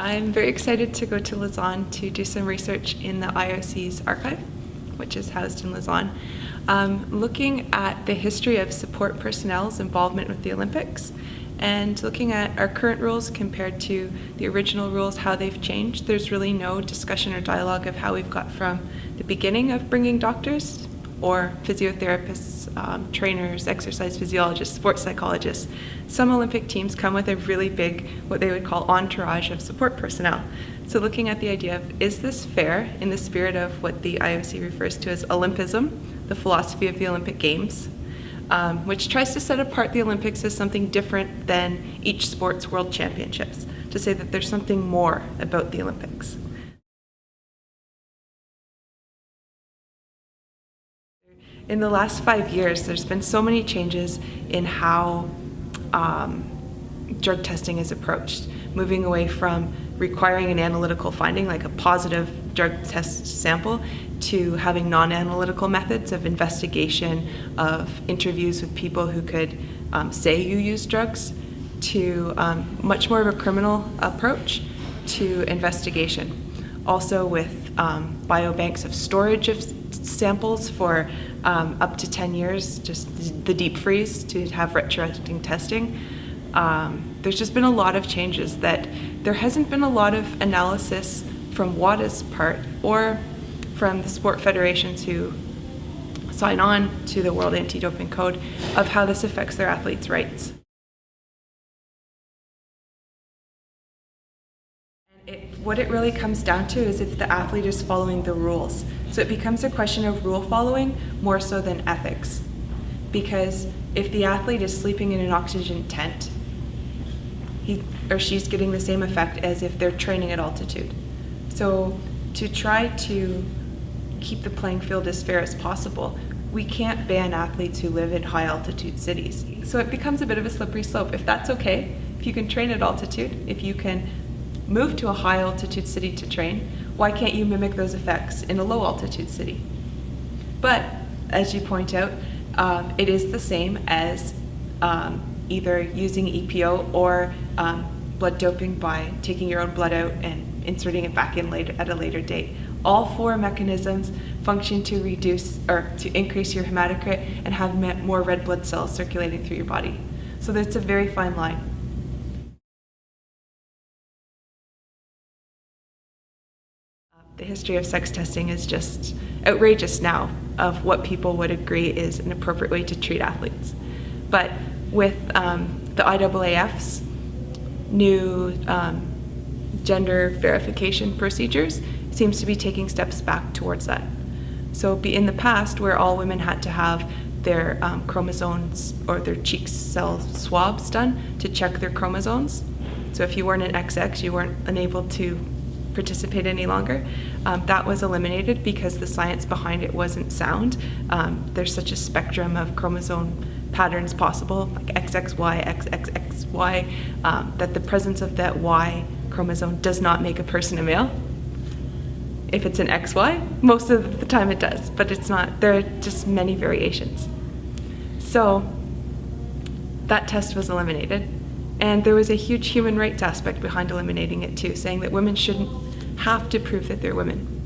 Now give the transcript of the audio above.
I'm very excited to go to Lausanne to do some research in the IOC's archive, which is housed in Lausanne, looking at the history of support personnel's involvement with the Olympics and looking at our current rules compared to the original rules, how they've changed. There's really no discussion or dialogue of how we've got from the beginning of bringing doctors or physiotherapists, trainers, exercise physiologists, sports psychologists. Some Olympic teams come with a really big, what they would call entourage of support personnel. So looking at the idea of, is this fair in the spirit of what the IOC refers to as Olympism, the philosophy of the Olympic Games, which tries to set apart the Olympics as something different than each sport's world championships, to say that there's something more about the Olympics. In the last 5 years, there's been so many changes in how drug testing is approached, moving away from requiring an analytical finding, like a positive drug test sample, to having non-analytical methods of investigation, of interviews with people who could say you use drugs, to much more of a criminal approach to investigation. Also with biobanks of storage of samples for up to 10 years, just the deep freeze to have retroactive testing. There's just been a lot of changes that there hasn't been a lot of analysis from WADA's part or from the sport federations who sign on to the World Anti-Doping Code of how this affects their athletes' rights. What it really comes down to is if the athlete is following the rules. So it becomes a question of rule following more so than ethics. Because if the athlete is sleeping in an oxygen tent, he or she's getting the same effect as if they're training at altitude. So to try to keep the playing field as fair as possible, we can't ban athletes who live in high altitude cities. So it becomes a bit of a slippery slope. If that's okay, if you can train at altitude, if you can move to a high altitude city to train, why can't you mimic those effects in a low altitude city? But as you point out, it is the same as either using EPO or blood doping by taking your own blood out and inserting it back in later at a later date. All four mechanisms function to reduce or to increase your hematocrit and have more red blood cells circulating through your body. So that's a very fine line. The history of sex testing is just outrageous now of what people would agree is an appropriate way to treat athletes. But with the IAAF's new gender verification procedures, seems to be taking steps back towards that. So in the past, where all women had to have their chromosomes or their cheek cell swabs done to check their chromosomes. So if you weren't an XX, you weren't unable to participate any longer. That was eliminated because the science behind it wasn't sound. There's such a spectrum of chromosome patterns possible, like XXY, XXXY, that the presence of that Y chromosome does not make a person a male. If it's an XY, most of the time it does, but it's not. There are just many variations. So that test was eliminated. And there was a huge human rights aspect behind eliminating it too, saying that women shouldn't have to prove that they're women.